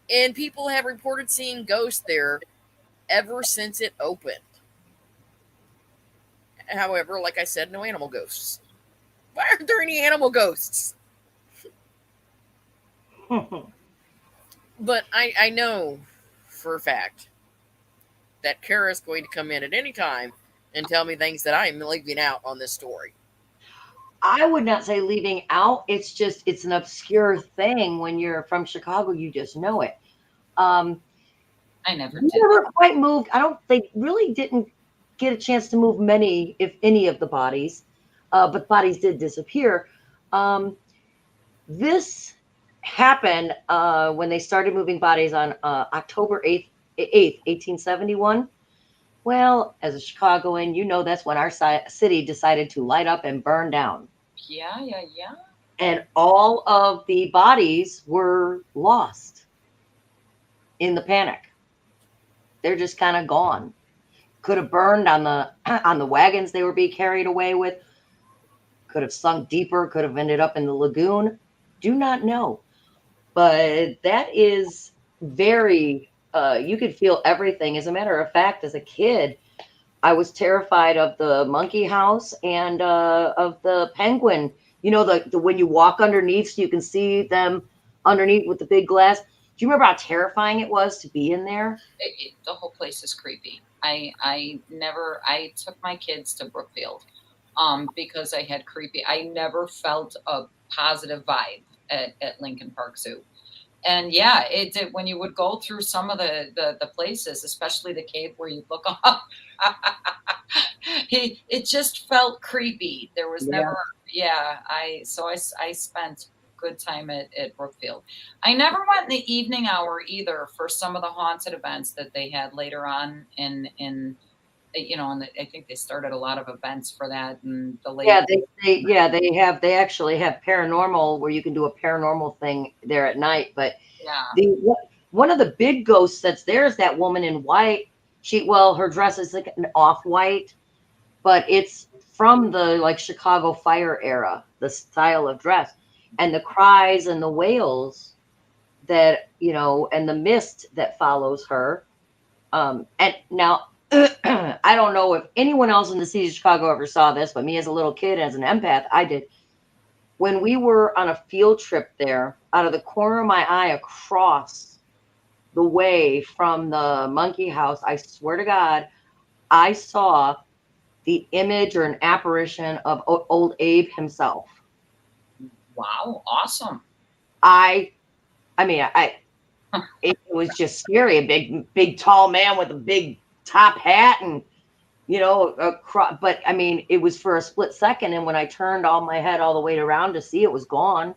And people have reported seeing ghosts there ever since it opened. However, like I said, no animal ghosts. Why aren't there any animal ghosts? But I know for a fact that Cara is going to come in at any time and tell me things that I am leaving out on this story. I would not say leaving out. It's just, it's an obscure thing. When you're from Chicago, you just know it. Um, I never we did. never quite moved. I don't, they really didn't get a chance to move many, if any, of the bodies, but bodies did disappear. This happened when they started moving bodies on October 8th, 1871. Well, as a Chicagoan, you know that's when our city decided to light up and burn down. Yeah. And all of the bodies were lost in the panic. They're just kind of gone. Could have burned on the on the wagons they were being carried away with. Could have sunk deeper. Could have ended up in the lagoon. Do not know. But that is very. You could feel everything. As a matter of fact, as a kid, I was terrified of the monkey house and of the penguin. You know, the when you walk underneath, so you can see them underneath with the big glass. Do you remember how terrifying it was to be in there? The whole place is creepy. I took my kids to Brookfield because I had creepy. I never felt a positive vibe at Lincoln Park Zoo. And yeah, it did when you would go through some of the places, especially the cave where you look up. It just felt creepy. There was Yeah. never, yeah. I spent good time at Brookfield. I never went in the evening hour either for some of the haunted events that they had later on in and I think they started a lot of events for that in the late. Yeah, they actually have paranormal where you can do a paranormal thing there at night. But Yeah. one of the big ghosts that's there is that woman in white. Her dress is like an off white, but it's from the like Chicago fire era, the style of dress, and the cries and the wails that and the mist that follows her. And now I don't know if anyone else in the city of Chicago ever saw this, but me as a little kid, as an empath, I did. When we were on a field trip there, out of the corner of my eye across the way from the monkey house, I swear to God, I saw the image or an apparition of old Abe himself. Wow. Awesome. It was just scary. A big, tall man with a big top hat and, but I mean, it was for a split second. And when I turned all my head all the way around to see it was gone,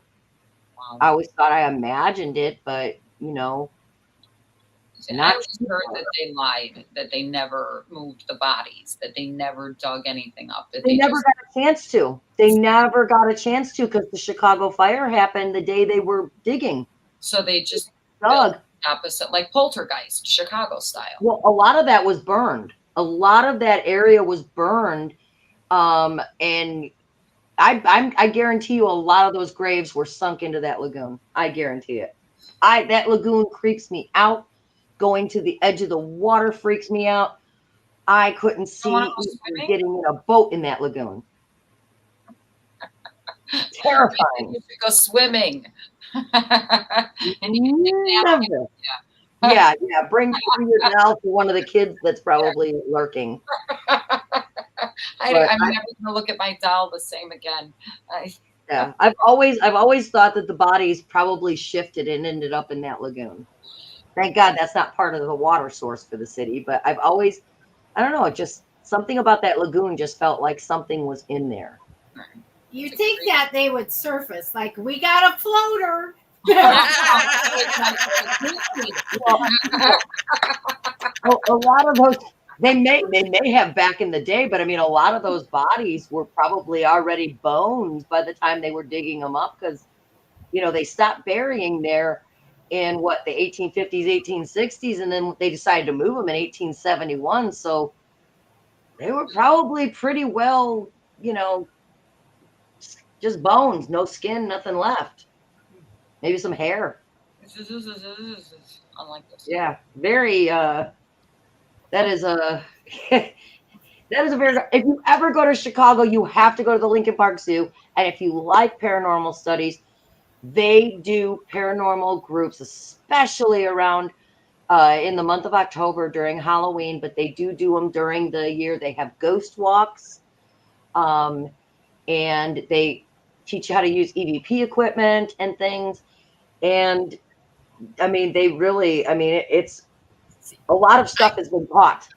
Wow. I always thought I imagined it, but, I not always heard that they lied, that they never moved the bodies, that they never dug anything up, that they never got a chance to. They never got a chance to because the Chicago fire happened the day they were digging. So they just dug opposite, like Poltergeist, Chicago style. Well, a lot of that was burned. A lot of that area was burned, and I guarantee you, a lot of those graves were sunk into that lagoon. I guarantee it. That lagoon creeps me out. Going to the edge of the water freaks me out. I couldn't see getting in a boat in that lagoon. Terrifying. You should go swimming. Never. Yeah. Bring your doll to one of the kids that's probably lurking. I'm never going to look at my doll the same again. Yeah, I've always thought that the bodies probably shifted and ended up in that lagoon. Thank God that's not part of the water source for the city. But I don't know, just something about that lagoon just felt like something was in there. You think that they would surface like we got a floater? Well, a lot of those they may have back in the day, but I mean, a lot of those bodies were probably already bones by the time they were digging them up because they stopped burying there in what the 1850s, 1860s, and then they decided to move them in 1871. So they were probably pretty well, just bones, no skin, nothing left. Maybe some hair. Unlike this. Yeah, very. That is a that is a very. If you ever go to Chicago, you have to go to the Lincoln Park Zoo, and if you like paranormal studies, they do paranormal groups, especially around in the month of October during Halloween. But they do them during the year. They have ghost walks, and they teach you how to use EVP equipment and things. And I mean, they really. I mean, it's a lot of stuff has been taught.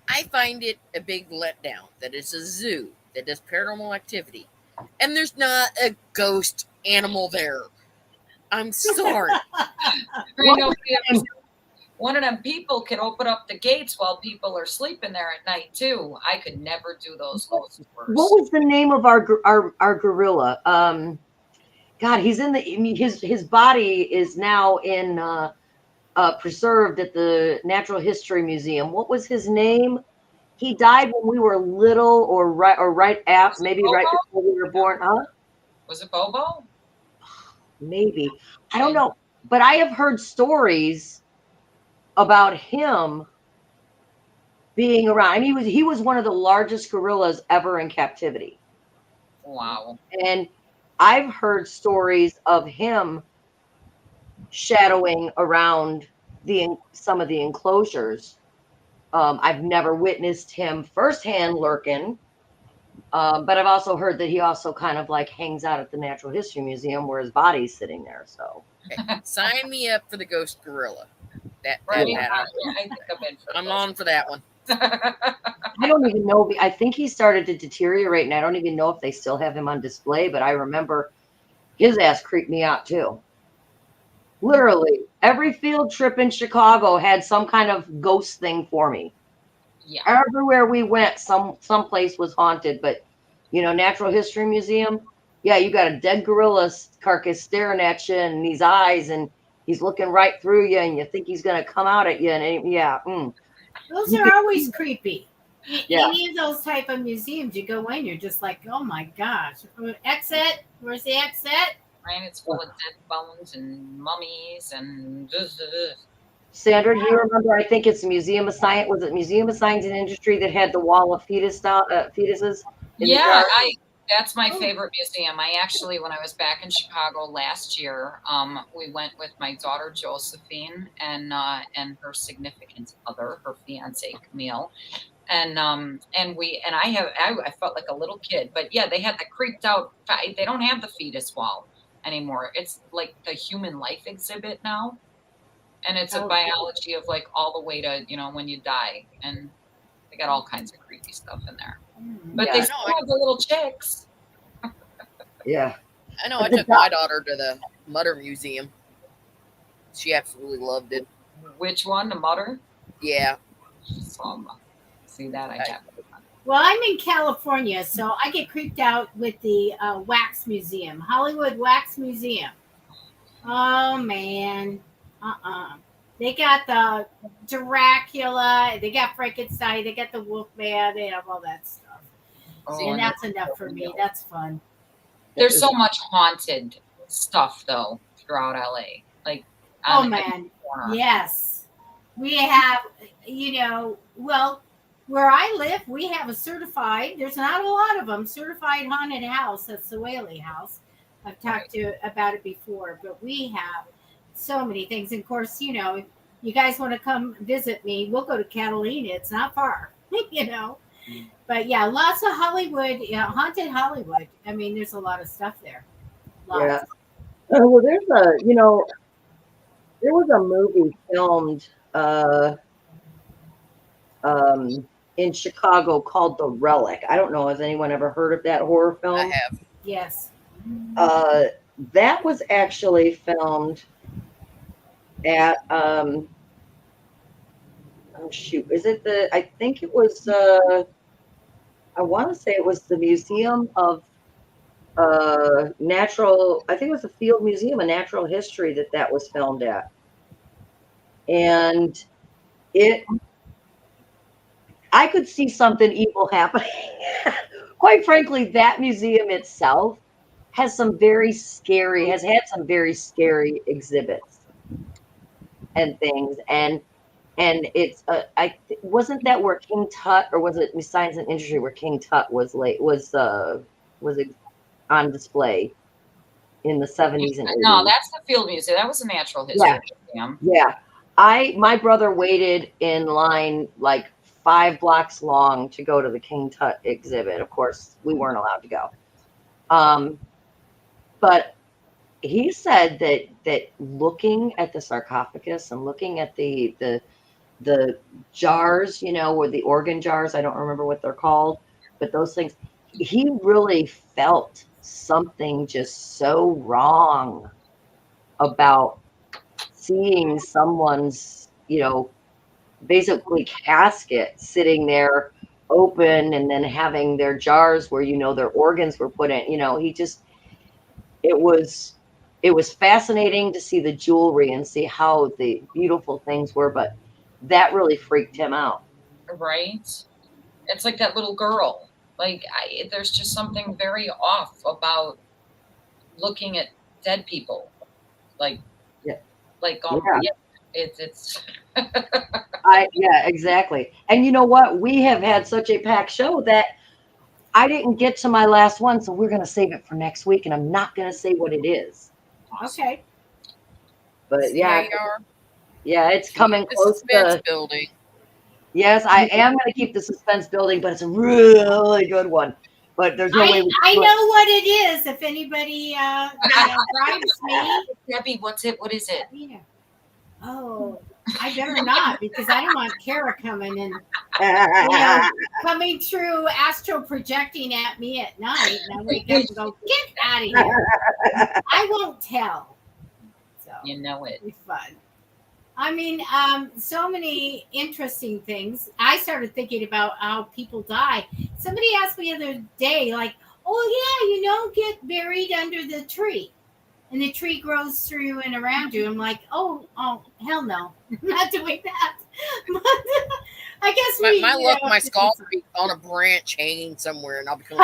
I find it a big letdown that it's a zoo that does paranormal activity, and there's not a ghost animal there. I'm sorry. One of them people can open up the gates while people are sleeping there at night too. I could never do those ghost tours. What was the name of our gorilla? God, he's in his body is now in preserved at the Natural History Museum. What was his name? He died when we were little, or right after, maybe right before we were born. Huh? Was it Bobo? Maybe. I don't know. But I have heard stories about him being around. I mean, he was one of the largest gorillas ever in captivity. Wow. And I've heard stories of him shadowing around some of the enclosures. I've never witnessed him firsthand lurking, but I've also heard that he also kind of like hangs out at the Natural History Museum where his body's sitting there. So sign me up for the ghost gorilla. I think I'm on for that one. I don't even know. I think he started to deteriorate, and I don't even know if they still have him on display. But I remember his ass creeped me out too. Literally, every field trip in Chicago had some kind of ghost thing for me. Yeah. Everywhere we went, some place was haunted. But Natural History Museum, yeah, you got a dead gorilla carcass staring at you, and these eyes, and he's looking right through you, and you think he's gonna come out at you, and yeah. Those are always creepy. Yeah. Any of those type of museums, you go in, you're just like, oh my gosh, exit. Where's the exit? Right, it's full of dead bones and mummies and. Sandra, do you remember? I think it's Museum of Science. Was it Museum of Science and Industry that had the wall of fetuses? Yeah, that's my favorite museum. I actually, when I was back in Chicago last year, we went with my daughter Josephine and her significant other, her fiance Camille, and I felt like a little kid. But yeah, they had the creeped out. They don't have the fetus wall anymore. It's like the human life exhibit now. And it's a biology of like all the way to, when you die. And they got all kinds of creepy stuff in there. But they still have the little chicks. Yeah. I know. I took my daughter to the Mutter Museum. She absolutely loved it. Which one? The Mutter? Yeah. See that? I can't. Well, I'm in California, so I get creeped out with the Wax Museum, Hollywood Wax Museum. Oh, man. They got the Dracula, they got Frankenstein, they got the Wolfman, they have all that stuff. And that's enough for me. That's fun. There's so much haunted stuff, though, throughout LA. Like, oh, man. Yes. We have, well, where I live, we have a certified, there's not a lot of them, certified haunted house. That's the Whaley House. I've talked to about it before, but we have so many things. And of course, if you guys want to come visit me, we'll go to Catalina. It's not far, But yeah, lots of Hollywood, haunted Hollywood. I mean, there's a lot of stuff there. Lots. Yeah. Well, there was a movie filmed in Chicago called The Relic. I don't know. Has anyone ever heard of that horror film? I have. Yes. That was actually filmed at oh shoot, is it the? I think it was. I want to say it was the Museum of Natural. I think it was the Field Museum of Natural History that was filmed at, and it. I could see something evil happening. Quite frankly, that museum itself has had some very scary exhibits and things, and it's wasn't that where King Tut, or was it Science and Industry where King Tut was it on display in the 70s and 80s? No, that's the Field Museum. That was a natural history museum. Yeah. My brother waited in line like 5 blocks long to go to the King Tut exhibit. Of course, we weren't allowed to go. But he said that looking at the sarcophagus and looking at the jars, or the organ jars, I don't remember what they're called, but those things, he really felt something just so wrong about seeing someone's, basically casket sitting there open, and then having their jars where, their organs were put in. It was fascinating to see the jewelry and see how the beautiful things were, but that really freaked him out. Right? It's like that little girl. Like, there's just something very off about looking at dead people. Like, Yeah. It's. Yeah, exactly. And you know what? We have had such a packed show that I didn't get to my last one, so we're going to save it for next week, and I'm not going to say what it is. Okay. But Yeah, it's coming close to building. Yes, I am going to keep the suspense building, but it's a really good one. But there's no way. I know what it is. If anybody bribes me, Debbie, what's it? What is it? Yeah. Oh, I better not, because I don't want Cara coming and coming through astral projecting at me at night, and I wake up and go, "Get out of here!" I won't tell. So You know it. it'll be fun. I mean, so many interesting things. I started thinking about how people die. Somebody asked me the other day, like, "Oh yeah, get buried under the tree, and the tree grows through and around you." I'm like, "Oh, hell no, I'm not doing that." But I guess my luck, my skull will be on a branch hanging somewhere, and I'll become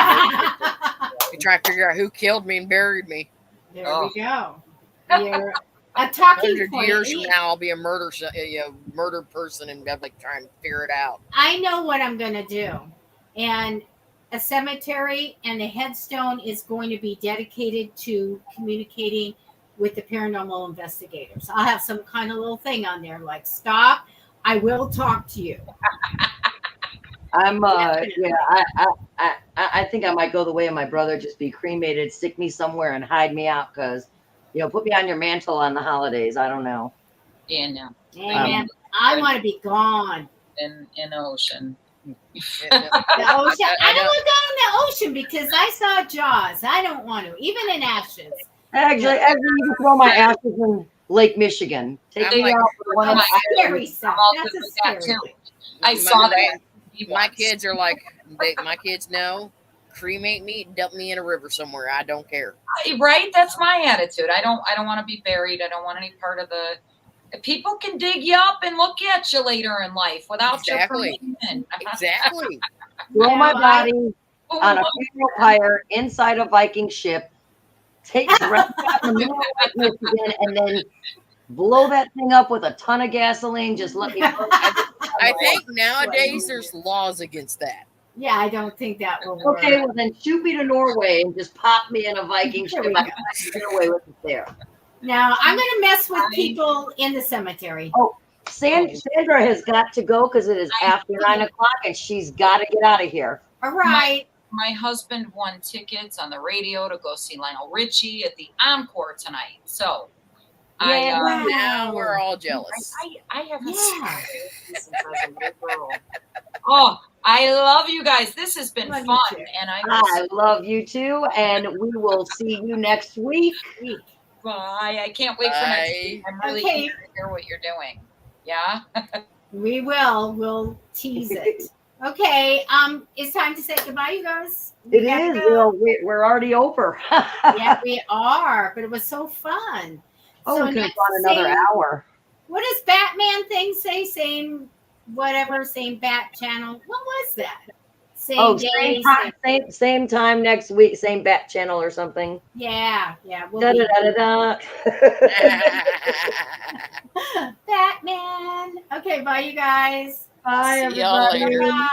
you try to figure out who killed me and buried me. There we go. You're a talking 100 point. years from now, I'll be a murdered person, and I'm like trying to figure it out. I know what I'm going to do, and a cemetery and a headstone is going to be dedicated to communicating with the paranormal investigators. I'll have some kind of little thing on there like, "Stop, I will talk to you." I'm I think I might go the way of my brother, just be cremated, stick me somewhere and hide me out, because put me on your mantle on the holidays. I don't know. Yeah, no. Amen. I want to be gone. In the ocean. The ocean. I don't want to go in the ocean because I saw Jaws. I don't want to, even in ashes. Actually, you can throw my ashes in Lake Michigan. Take me out for one of That's scary stuff. That's a scary thing. I saw that. My kids are like, my kids know, cremate me, dump me in a river somewhere. I don't care. Right? That's my attitude. I don't want to be buried. I don't want any part of the. People can dig you up and look at you later in life without your permission. Exactly. Throw my body on a funeral pyre inside a Viking ship, take the rest of the middle of Lake Michigan, and then blow that thing up with a ton of gasoline. Just let me. I think nowadays there's laws against that. Yeah, I don't think that will work. Okay, well then shoot me to Norway and just pop me in a Viking ship. I can get away with it there. Now I'm going to mess with people in the cemetery. Oh, Sandra has got to go because it is after 9 o'clock and she's got to get out of here. All right. My husband won tickets on the radio to go see Lionel Richie at the Encore tonight. So now we're all jealous. I haven't seen since I was a little girl. Oh, I love you guys. This has been Love you fun. too. And I love you too. And we will see you next week. bye. I can't wait for next week. I'm really Okay. eager to hear what you're doing. Yeah. We will. We'll tease it. Okay. It's time to say goodbye, you guys. We It gotta is. go. We're already over. Yeah, we are. But it was so fun. Oh, So we could have next, gone another same, hour. what does Batman thing say? Same whatever, same bat channel. What was that? Same Oh, day, same time next week, same bat channel or something. yeah. We'll Da, be da, da, da, da. Batman. Okay, bye you guys. Bye, See y'all everybody. later. Bye.